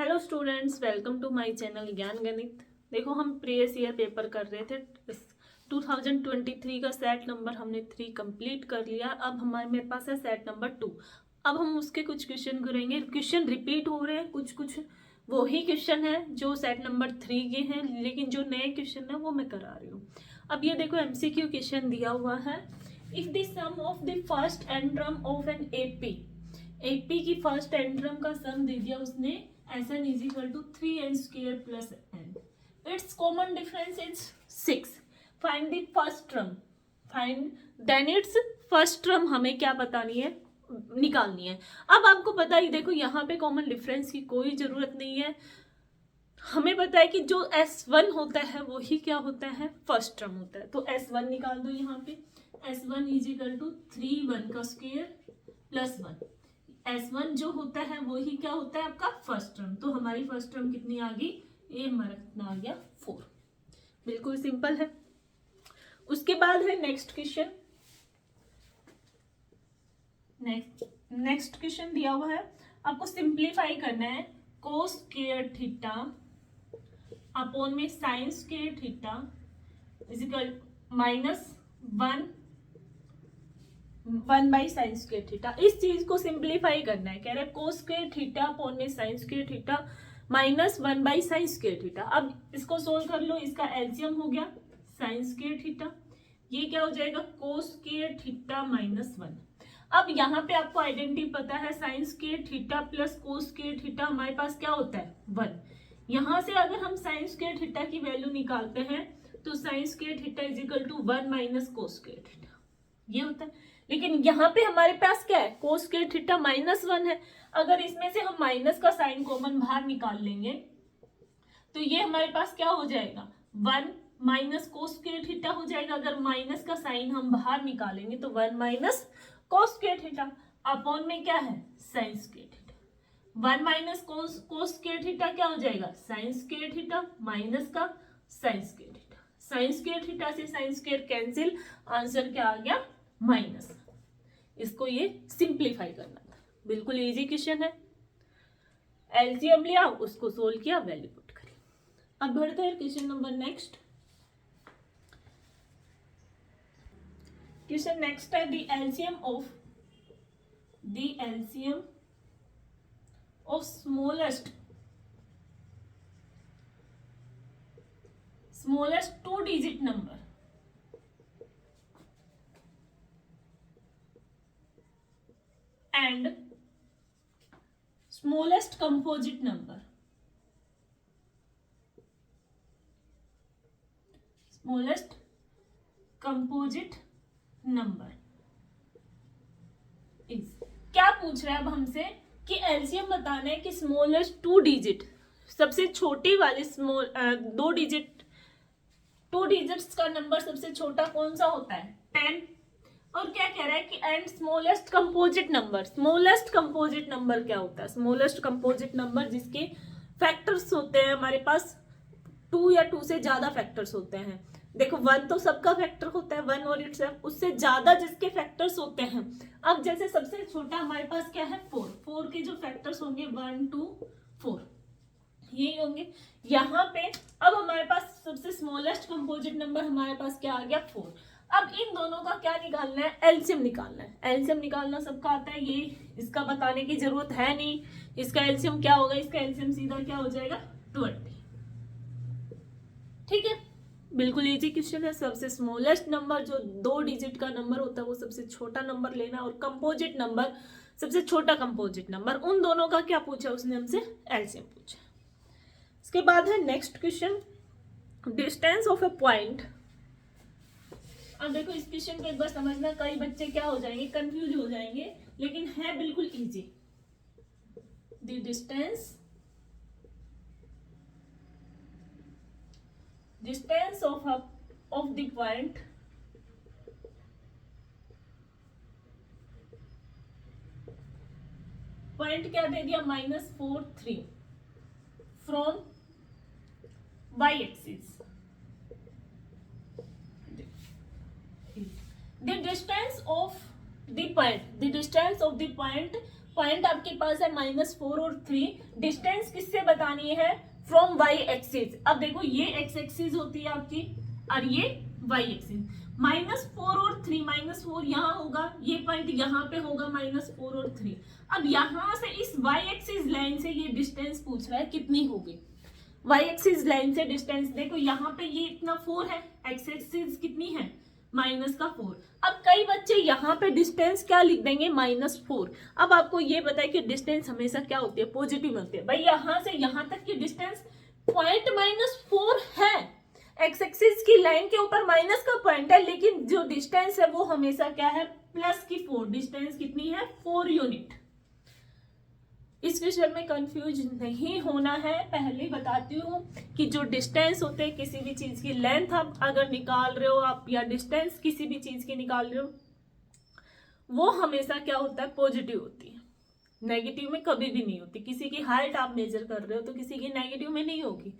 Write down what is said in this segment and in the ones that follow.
Hello students, welcome to my channel Gyan Ganit. देखो, हम previous year paper कर रहे थे। 2023 का सेट नंबर हमने 3 कंप्लीट कर लिया। अब मेरे पास है सेट नंबर 2। अब हम उसके कुछ क्वेश्चन करेंगे। क्वेश्चन रिपीट हो रहे हैं, कुछ वो ही क्वेश्चन है जो सेट नंबर 3 के हैं, लेकिन जो नए क्वेश्चन है वो मैं करा रही हूँ। अब ये देखो, MCQ क्वेश्चन दिया हुआ है। If the sum of the first n terms of an AP की फर्स्ट एंड्रम का सम दे दिया उसने, Sn is equal to 3n square plus n. Its common difference is 6. Find the first term. Then its first term हमें क्या बतानी है, निकालनी है। अब आपको पता ही, देखो यहाँ पे कॉमन डिफरेंस की कोई जरूरत नहीं है। हमें पता है कि जो S1 होता है वो ही क्या होता है, फर्स्ट टर्म होता है। तो S1 निकाल दो यहाँ पे। S1 इज इक्वल टू 3 का स्क्वायर प्लस 1। S1 जो होता है वो ही क्या होता है, आपका फर्स्ट टर्म। तो हमारी फर्स्ट टर्म कितनी आ गई, ये हमारा कितना आ गया, 4। बिल्कुल सिंपल है। उसके बाद है नेक्स्ट क्वेश्चन। नेक्स्ट क्वेश्चन दिया हुआ है, आपको सिंप्लीफाई करना है। कोस स्क्वायर थीटा अपॉन में sign square theta is equal -1 by sine square theta. इस चीज को सिंप्लीफाई करना है। कह रहे हैं कोस स्क्वायर थीटा अपॉन में sign square theta -1 by sine square theta. अब इसको सोल्व कर लो। इसका एलसीएम हो गया साइन स्क्वायर थीटा, ये क्या हो जाएगा, कोस स्क्वायर थीटा -1। अब यहाँ पे आपको आइडेंटिटी पता है, sign square theta plus cos square theta हमारे पास क्या होता है, 1। यहाँ से अगर हम साइन स्क्वायर थीटा की वैल्यू निकालते हैं तो sine square theta is equal to 1 minus cos square theta, ये होता है। लेकिन यहाँ पे हमारे पास क्या है, कोस स्क्वायर थीटा -1 है। अगर इसमें से हम माइनस का साइन कॉमन बाहर निकाल लेंगे तो ये हमारे पास क्या हो जाएगा, 1 माइनस कोस स्क्वायर थीटा हो जाएगा। अगर माइनस का साइन हम बाहर निकालेंगे तो 1 minus cos square theta upon में क्या है, sign square theta. 1 minus cos square theta क्या हो जाएगा, साइन स्क्वायर थीटा माइनस का sign square theta. Sign square theta से साइन स्क्वायर कैंसिल, आंसर क्या आ गया, माइनस। इसको ये सिंप्लीफाई करना था। बिल्कुल इजी क्वेश्चन है। एलसीएम लिया, उसको सोल्व किया, वैल्यू पुट करी। अब बढ़ते हैं question number next. Question next है the LCM of smallest 2 digit number and smallest composite number is, क्या पूछ रहा है अब हमसे कि एलसीएम बताना है कि स्मॉलेस्ट 2 डिजिट, सबसे छोटी वाली दो डिजिट्स का नंबर सबसे छोटा कौन सा होता है, 10। और क्या कह रहा है कि एंड स्मॉलेस्ट कंपोजिट नंबर क्या होता है, स्मॉलेस्ट कंपोजिट नंबर जिसके फैक्टर्स होते हैं हमारे पास 2 या 2 से ज्यादा फैक्टर्स होते हैं। देखो 1 तो सबका फैक्टर होता है, 1 और इटसेल्फ, उससे ज्यादा जिसके फैक्टर्स होते हैं। अब जैसे सबसे छोटा हमारे पास क्या है, 4 के जो फैक्टर्स होंगे 1 2 4 यही होंगे यहाँ पे। अब हमारे पास सबसे स्मॉलेस्ट कंपोजिट नंबर हमारे पास क्या आ गया, 4। अब इन दोनों का क्या निकालना है, एलसीएम निकालना है। एलसीएम निकालना सबका आता है, ये इसका बताने की जरूरत है नहीं। इसका एलसीएम क्या होगा, इसका एलसीएम सीधा क्या हो जाएगा, 20। ठीक है, बिल्कुल इजी क्वेश्चन है। सबसे स्मॉलेस्ट नंबर जो 2 डिजिट का नंबर होता है वो सबसे छोटा नंबर लेना, और कंपोजिट नंबर सबसे छोटा कंपोजिट नंबर, उन दोनों का क्या पूछा उसने हमसे, एलसीएम पूछा। इसके बाद है next question, distance of A point. अब देखो इस क्वेश्चन को एक बार समझना, कई बच्चे क्या हो जाएंगे, कंफ्यूज हो जाएंगे, लेकिन है बिल्कुल easy. The distance of the point क्या दे दिया, -4 3 from y axis. The distance of the point point आपके पास है -4 और 3, डिस्टेंस किससे बतानी है, फ्रॉम y एक्सिस। अब देखो ये x एक्सिस होती है आपकी और ये y एक्सिस, -4 और 3, -4 यहाँ होगा, ये पॉइंट यहाँ पे होगा -4 और 3। अब यहाँ से इस y एक्सिस लाइन से ये डिस्टेंस पूछ रहा है कितनी होगी, y एक्सिस लाइन से डिस्टेंस देखो यहाँ पे ये इतना 4 है, x एक्सिस कितनी है -4। अब कई बच्चे यहाँ पे डिस्टेंस क्या लिख देंगे -4। अब आपको ये पता है कि डिस्टेंस हमेशा क्या होती है, पॉजिटिव में होती है। भाई यहाँ से यहाँ तक की डिस्टेंस पॉइंट -4 है, एक्स एक्सिस की लाइन के ऊपर माइनस का पॉइंट है, लेकिन जो डिस्टेंस है वो हमेशा क्या है, प्लस की 4। डिस्टेंस कितनी है, 4 यूनिट। इस विषय में कंफ्यूज नहीं होना है। पहले बताती हूँ कि जो डिस्टेंस होते हैं किसी भी चीज की, लेंथ आप अगर निकाल रहे हो आप, या डिस्टेंस किसी भी चीज की निकाल रहे हो, वो हमेशा क्या होता है, पॉजिटिव होती है, नेगेटिव में कभी भी नहीं होती। किसी की हाइट आप मेजर कर रहे हो तो किसी की नेगेटिव में नहीं होगी,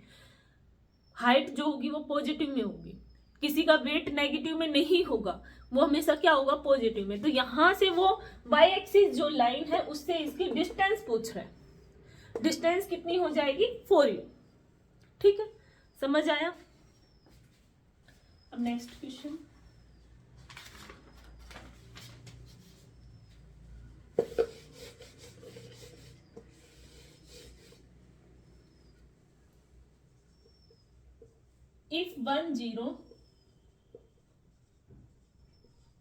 हाइट जो होगी वो पॉजिटिव में होगी। किसी का वेट नेगेटिव में नहीं होगा, वो हमेशा क्या होगा, पॉजिटिव में। तो यहां से वो y एक्सिस जो लाइन है उससे इसकी डिस्टेंस पूछ रहा है, डिस्टेंस कितनी हो जाएगी, 4u। ठीक है, समझ आया। अब next question,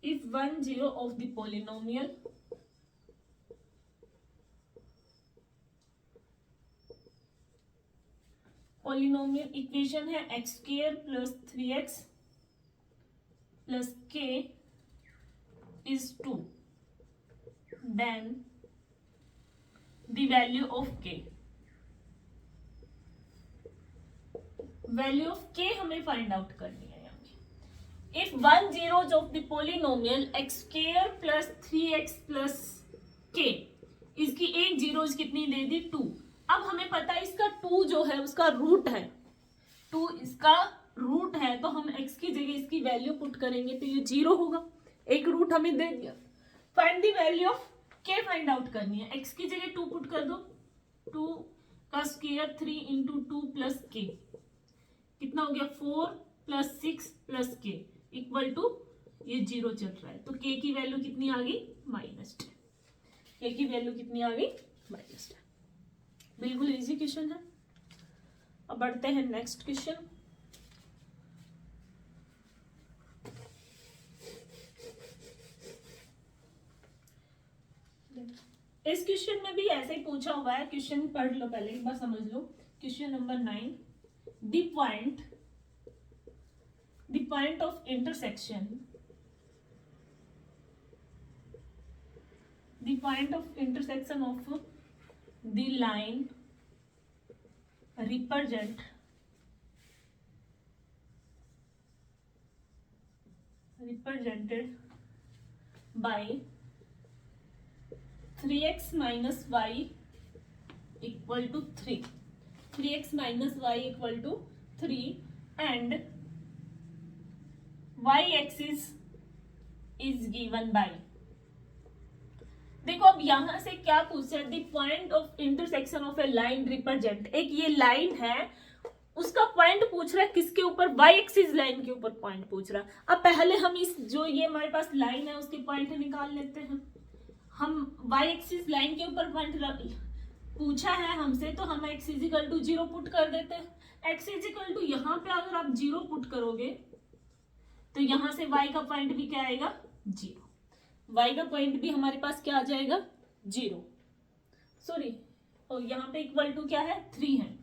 if one zero of the polynomial equation है x² + 3x + k is 2, then the value of k, value of k हमें फाइंड आउट करनी है। If one zeros of the polynomial x² + 3x + k, इसकी एक zeros कितनी दे दी, 2। अब हमें पता है इसका 2 जो है उसका रूट है, 2 इसका रूट है, तो हम x की जगह इसकी वैल्यू पुट करेंगे तो ये 0 होगा, एक रूट हमें दे दिया। Find the value of k find out करनी है, x की जगह 2 पुट कर दो, 2 का स्क्वायर 3 × 2 + k, कितना हो गया, 4 + 6 + k इक्वल टू, ये 0 चल रहा है तो k की वैल्यू कितनी आ गई, -10। k की वैल्यू कितनी आ गई, -10। बिल्कुल इजी क्वेश्चन है। अब बढ़ते हैं नेक्स्ट क्वेश्चन। इस क्वेश्चन में भी ऐसे ही पूछा हुआ है, क्वेश्चन पढ़ लो पहले एक बार, समझ लो। Question number 9, the point of intersection of the line represented by 3x - y equal to 3, 3x - y equal to 3 and y axis is given by। देखो अब यहां से क्या पूछ रहा है, the point of intersection of A line represent, एक ये लाइन है उसका पॉइंट पूछ रहा है किसके ऊपर, y एक्सिस लाइन के ऊपर पॉइंट पूछ रहा है। अब पहले हम इस जो ये हमारे पास लाइन है उसके पॉइंट निकाल लेते हैं। हम y एक्सिस लाइन के ऊपर पॉइंट पूछा है हमसे, तो हम x = 0 पुट कर देते हैं। x = यहाँ पे अगर आप 0 पुट करोगे तो यहां से y का पॉइंट भी क्या आएगा, 0। y का पॉइंट भी हमारे पास क्या आ जाएगा, 0, सॉरी, और यहाँ पे इक्वल टू क्या है, 3 है।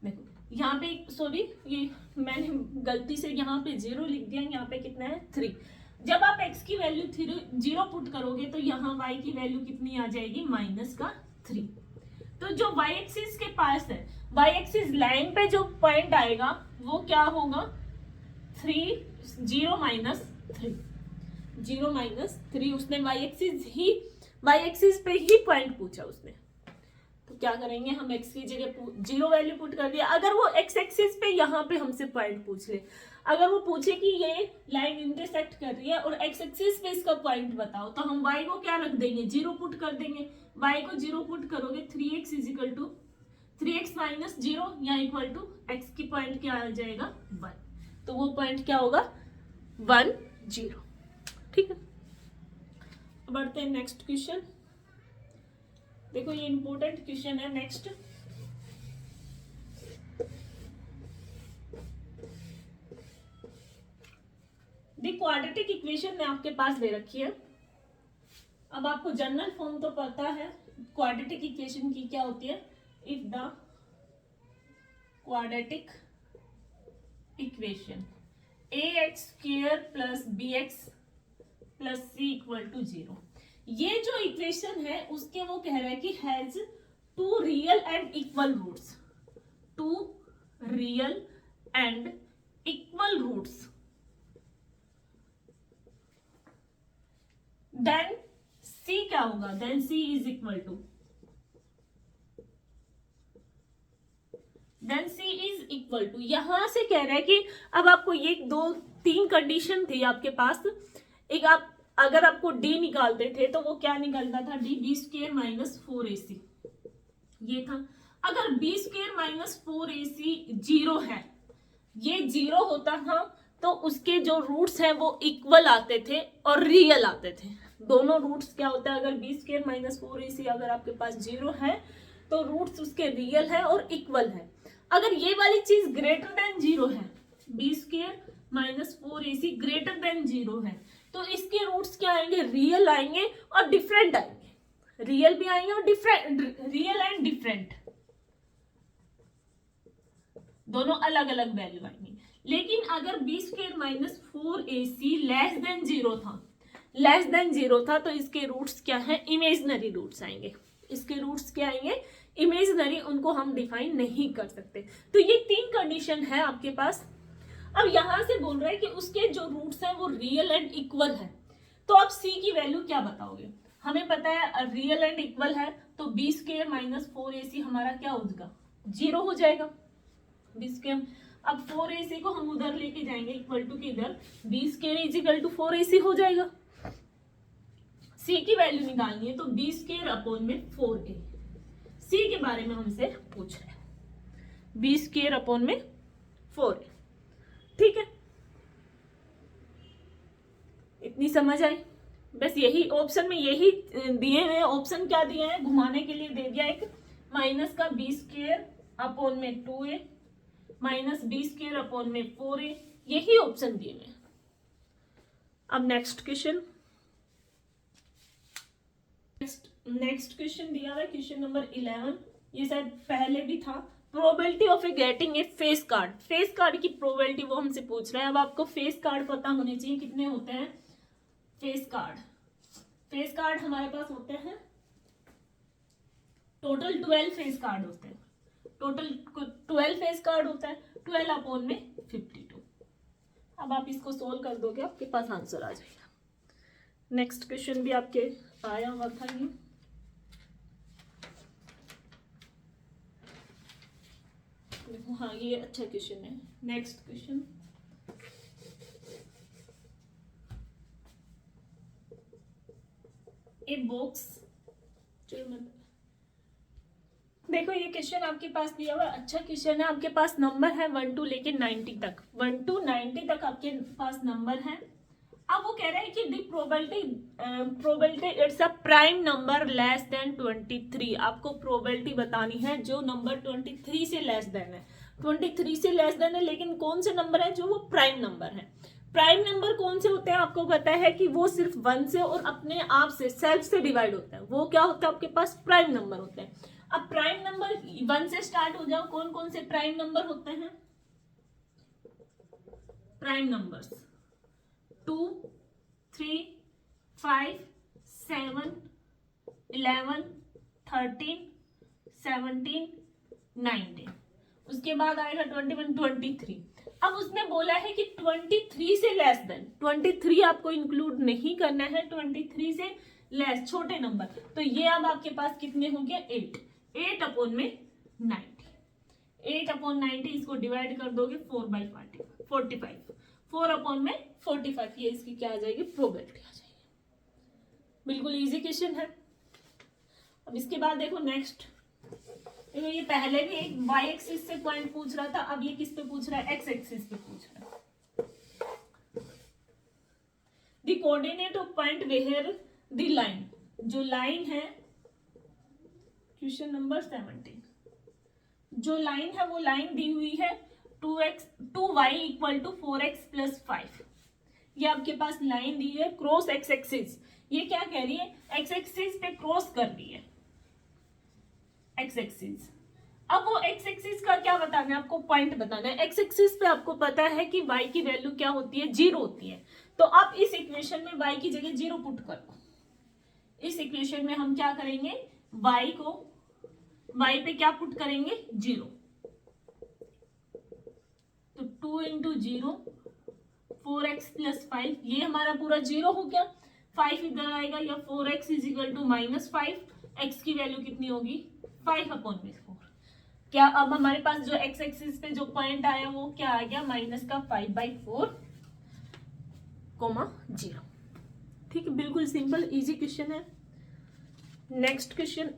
देखो यहाँ पे, सॉरी ये मैंने गलती से यहाँ पे 0 लिख दिया, यहाँ पे कितना है, 3। जब आप x की वैल्यू 0 पुट करोगे तो यहाँ y की वैल्यू कितनी आ जाएगी, -3। तो जो y एक्सिस के पास है, y एक्सिस लाइन पे जो पॉइंट आएगा वो क्या होगा, 0 - 3। उसने y एक्सिस पे ही पॉइंट पूछा उसने, तो क्या करेंगे हम x की जगह 0 वैल्यू पुट कर दिया। अगर वो x एक्सिस पे यहाँ पे हमसे पॉइंट पूछ ले, अगर वो पूछे कि ये लाइन इंटरसेक्ट कर रही है और एक्स एक्सिस पे इसका पॉइंट बताओ, तो हम y को क्या रख देंगे, 0 पुट कर देंगे। y को 0 पुट करोगे 3x is equal to 3x minus 0 या इक्वल टू x की पॉइंट क्या आ जाएगा 1, तो वो पॉइंट क्या होगा 1 0। ठीक है, बढ़ते हैं नेक्स्ट क्वेश्चन। देखो ये इंपॉर्टेंट क्वेश्चन है नेक्स्ट। क्वाड्रेटिक इक्वेशन में आपके पास दे रखी है। अब आपको जनरल फॉर्म तो पता है क्वाड्रेटिक इक्वेशन की क्या होती है, if the quadratic equation ax square plus bx plus c equal to 0। ये जो इक्वेशन है उसके वो कह रहा है कि has two real and equal roots, two real and equal roots, then c क्या होगा, then c is equal to, then c is equal to, यहां से कह रहा है कि अब आपको ये 2-3 कंडीशन थी आपके पास। एक आप अगर आपको d निकालते थे तो वो क्या निकलता था, d b square minus 4ac, ये था। अगर b स्क्वायर माइनस 4ac 0 है, ये 0 होता था तो उसके जो रूट्स हैं वो इक्वल आते थे और रियल आते थे। दोनों रूट्स क्या होता है, अगर बी स्क्वायर माइनस 4ac अगर आपके पास 0 है तो रूट्स उसके रियल है और इक्वल है। अगर ये वाली चीज ग्रेटर देन 0 है, B square minus 4ac greater than 0 है, तो इसके रूट्स क्या आएंगे, रियल आएंगे और डिफरेंट आएंगे। रियल भी आएंगे और डिफरेंट, रियल एंड डिफरेंट दोनों अलग अलग वैल्यू आएंगे। लेकिन अगर B square minus 4ac less than 0 था, लेस देन 0 था, तो इसके रूट्स क्या है, इमेजिनरी रूट्स आएंगे। इसके रूट्स क्या आएंगे, इमेजिनरी, उनको हम डिफाइन नहीं कर सकते। तो ये 3 कंडीशन है आपके पास। अब यहां से बोल रहा है कि उसके जो रूट्स हैं वो रियल एंड इक्वल है, तो आप c की वैल्यू क्या बताओगे। हमें पता है रियल एंड इक्वल है तो बी स्क्वायर माइनस 4ac हमारा क्या हो जाएगा, 0 हो जाएगा। बी स्क्वायर, अब 4ac को हम उधर लेके जाएंगे इक्वल टू किधर, B square is equal to 4ac हो जाएगा। c की वैल्यू निकालनी है तो बी स्क्वायर अपॉन में 4a, c के बारे में हमसे पूछ रहे हैं, बी स्क्वायर अपॉन में 4a। ठीक है, इतनी समझ आई। बस यही ऑप्शन में यही दिए हुए ऑप्शन क्या दिए हैं, घुमाने के लिए दे दिया एक माइनस का बी स्क्वायर अपॉन में 2a minus B square upon में 4a, यही ऑप्शन दिए हुए। अब नेक्स्ट क्वेश्चन, नेक्स्ट क्वेश्चन दिया हुआ है क्वेश्चन नंबर 11, ये शायद पहले भी था। Probability of A getting a face card, face card की प्रोबेबिलिटी वो हमसे पूछ रहे हैं। अब आपको फेस कार्ड पता होने चाहिए कितने होते हैं फेस कार्ड। फेस कार्ड हमारे पास होते हैं टोटल 12 फेस कार्ड होते हैं, टोटल 12 फेस कार्ड होता है, 12 अपॉन में 52। अब आप इसको सोल्व कर दोगे आपके पास आंसर आ जाएगा। नेक्स्ट क्वेश्चन भी आपके आया हुआ था ये, देखो हाँ ये अच्छा क्वेश्चन है। नेक्स्ट क्वेश्चन, ए बॉक्स, देखो ये क्वेश्चन आपके पास दिया हुआ अच्छा क्वेश्चन है। आपके पास नंबर है 1 to लेके 90 तक, 1 to 90 तक आपके पास नंबर है। अब वो कह रहे हैं कि the probability it's a prime number less than 23। आपको प्रोबेबिलिटी बतानी है जो नंबर 23 से लेस देन है, 23 से लेस देन है, लेकिन कौन से नंबर है जो वो प्राइम नंबर है। प्राइम नंबर कौन से होते हैं आपको पता है कि वो सिर्फ 1 से और अपने आप से सेल्फ से डिवाइड होता है, वो क्या होता है आपके पास प्राइम नंबर होते हैं। अब प्राइम नंबर 1 से स्टार्ट हो जाओ, कौन कौन से प्राइम नंबर होते हैं, प्राइम नंबर्स 2, 3, 5, 7, 11, 13, 17, 19, उसके बाद आएगा 21, 23। अब उसने बोला है कि 23 से लेस देन, 23 आपको इंक्लूड नहीं करना है, 23 से लेस छोटे नंबर, तो ये अब आपके पास कितने हो गए 8 अपॉन में 90, 8/90 इसको डिवाइड कर दोगे 4/45, 4/45, ये इसकी क्या आ जाएगी, प्रोबेबिलिटी आ जाएगी। बिल्कुल इजी क्वेश्चन है। अब इसके बाद देखो नेक्स्ट, देखो ये पहले भी एक वाई एक्सिस से पॉइंट पूछ रहा था, अब ये किस पे पूछ रहा है, एक्स एक्सिस पे पूछ रहा है। The coordinate of point where the line, जो लाइन है क्वेश्चन नंबर 17, जो लाइन है वो लाइन दी हुई है 2y equal to 4x plus 5। ये आपके पास लाइन दी है क्रॉस एक्स एक्सिस, ये क्या कह रही है, एक्स एक्सिस पे क्रॉस कर रही है एक्स एक्सिस। अब वो एक्स एक्सिस का क्या बताना है आपको, पॉइंट बताना है। एक्स एक्सिस पे आपको पता है कि y की वैल्यू क्या होती है, 0 होती है। तो आप इस इक्वेशन में y की जगह 0 पुट करो। इस इक्वेशन में हम क्या करेंगे, y पे क्या पुट करेंगे, 0। तो 2 इंटू 0 4x प्लस 5, ये हमारा पूरा 0 हो गया। 5 इधर आएगा, या 4x is equal to -5, x की वैल्यू कितनी होगी, 5/4। क्या अब हमारे पास जो x एक्सिस पे जो पॉइंट आया वो क्या आ गया, -5/4, 0। ठीक है, बिल्कुल सिंपल इजी क्वेश्चन है। नेक्स्ट क्वेश्चन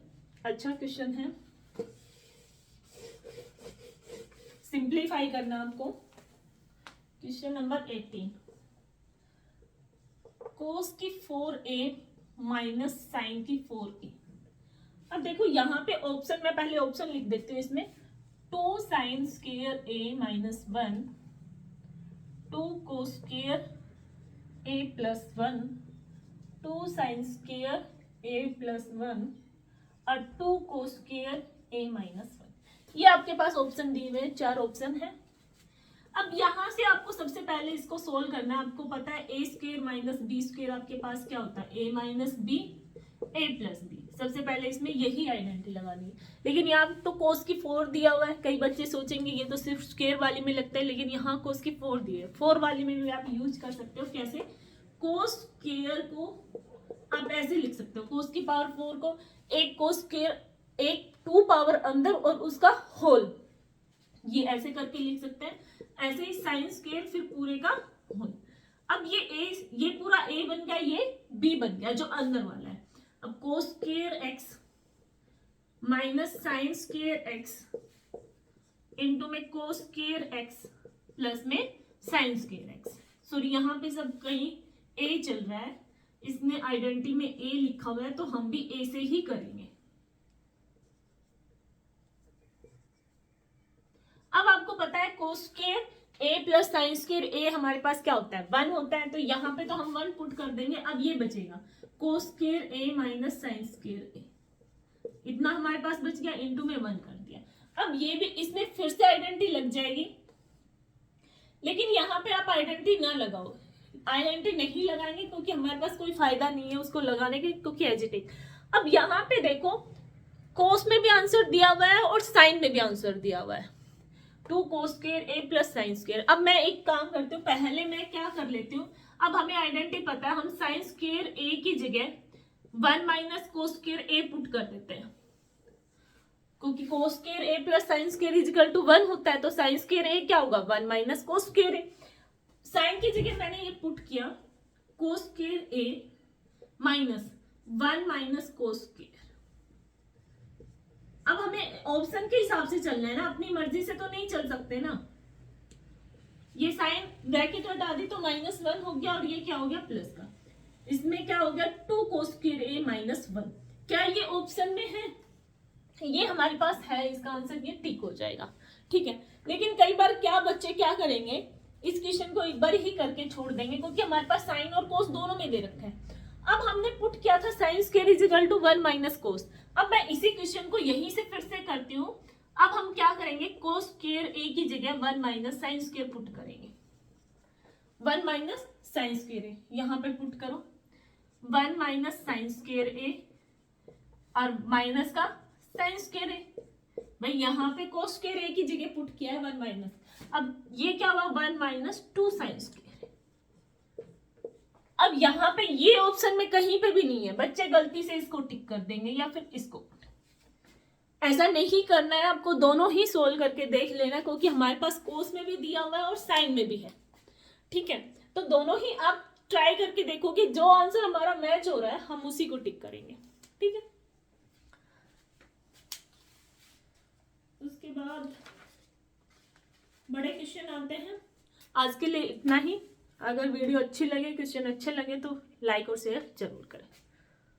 अच्छा क्वेश्चन है, सिंप्लीफाई करना आपको। क्वेश्चन नंबर 18, कोस की 4a माइनस साइन की 4a। अब देखो यहाँ पे ऑप्शन, मैं पहले ऑप्शन लिख देती हूँ इसमें, 2 sine square a minus 1, 2 cos square a plus 1, 2 sine square a plus 1 और 2 कोस स्क्वायर a माइनस 1। ये आपके पास ऑप्शन दिए हुए 4 ऑप्शन है। अब यहां से आपको सबसे पहले इसको सोल्व करना है। आपको पता है a square minus b square आपके पास क्या होता है, a minus b, a plus b। सबसे पहले इसमें यही आइडेंटिटी लगानी है। लेकिन यहाँ तो कोस की 4 दिया हुआ है, कई बच्चे सोचेंगे ये तो सिर्फ स्क्वायर वाली में लगता है, लेकिन यहाँ कोस की 4 दी है। 4 वाली में भी आप यूज कर सकते हो। कैसे, कोस स्क्वायर को आप ऐसे लिख सकते हो, कोस की पावर 4 को एक कोस स्क्वायर, एक 2 पावर अंदर और उसका होल, ये ऐसे करके लिख सकते हैं। ऐसे ही साइन स्क्वायर फिर पूरे का होल। अब ये पूरा a बन गया, ये b बन गया जो अंदर वाला है। अब cos square x minus sine square x into में कोस स्क्वायर x प्लस में साइन स्क्वायर x। सॉरी यहाँ पे सब कहीं a चल रहा है, इसमें आइडेंटिटी में a लिखा हुआ है, तो हम भी a से ही करेंगे। अब आपको पता है कोस square a plus sine square a हमारे पास क्या होता है, 1 होता है। तो यहाँ पे तो हम 1 पुट कर देंगे। अब ये बचेगा कोस square a minus sine square a, इतना हमारे पास बच गया, इंटू में 1 कर दिया। अब ये भी इसमें फिर से आइडेंटिटी लग जाएगी, लेकिन यहाँ पे आप आइडेंटिटी ना लगाओ। आइडेंटिटी नहीं लगाएंगे क्योंकि हमारे पास कोई फायदा नहीं है उसको लगाने के, क्योंकि एजिटिक। अब यहाँ पे देखो कोस में भी आंसर दिया हुआ है और साइन में भी आंसर दिया हुआ है, 2 कोस square a plus sine square. अब मैं एक काम करती हूँ, पहले मैं क्या कर लेती हूँ, अब हमें आइडेंटिटी पता है, हम साइन स्क्वायर a की जगह 1 minus cos square a put कर देते हैं, क्योंकि cos square a plus sine square is equal to 1 होता है। तो साइन स्क्वायर a क्या होगा, 1 minus cos square a। Sine की जगह मैंने ये पुट किया cos square a minus 1 minus cos square. अब हमें ऑप्शन के हिसाब से चलना है ना, अपनी मर्जी से तो नहीं चल सकते ना। ये साइन ब्रैकेट हटा दी तो -1 हो गया, और ये क्या हो गया, प्लस का। इसमें क्या हो गया, 2 कोस स्क्वायर a माइनस 1। क्या ये ऑप्शन में है, ये हमारे पास है, इसका आंसर ये टिक हो जाएगा। ठीक है, लेकिन कई बार क्या बच्चे क्या करेंगे, इस क्वेश्चन को एक बार ही करके छोड़ देंगे, क्योंकि हमारे पास साइन और कोस दोनों में दे रखा है। अब हमने पुट किया था sine square is equal to 1 minus cos. अब मैं इसी क्वेश्चन को यहीं से फिर से करती हूँ। अब हम क्या करेंगे, कोस स्क्वायर a की जगह 1 माइनस साइन स्क्वायर पुट करेंगे। 1 माइनस साइन स्क्वायर a यहाँ पे पुट करो, 1 माइनस साइन स्क्वायर a और माइनस का साइन स्क्वायर a। भाई यहाँ पे कोस स्क्वायर a की जगह पुट किया है 1 माइनस। अब ये क्या हुआ, 1 माइनस 2 साइन स्क्वायर। अब यहाँ पे ये ऑप्शन में कहीं पे भी नहीं है, बच्चे गलती से इसको टिक कर देंगे या फिर इसको। ऐसा नहीं करना है, आपको दोनों ही सोल्व करके देख लेना है, क्योंकि हमारे पास कोस में भी दिया हुआ है और साइन में भी है। ठीक है, तो दोनों ही आप ट्राई करके देखो कि जो आंसर हमारा मैच हो रहा है हम उसी को टिक करेंगे। ठीक है, उसके बाद बड़े क्वेश्चन आते हैं। आज के लिए इतना ही। अगर वीडियो अच्छी लगे, क्वेश्चन अच्छे लगे तो लाइक और शेयर जरूर करें।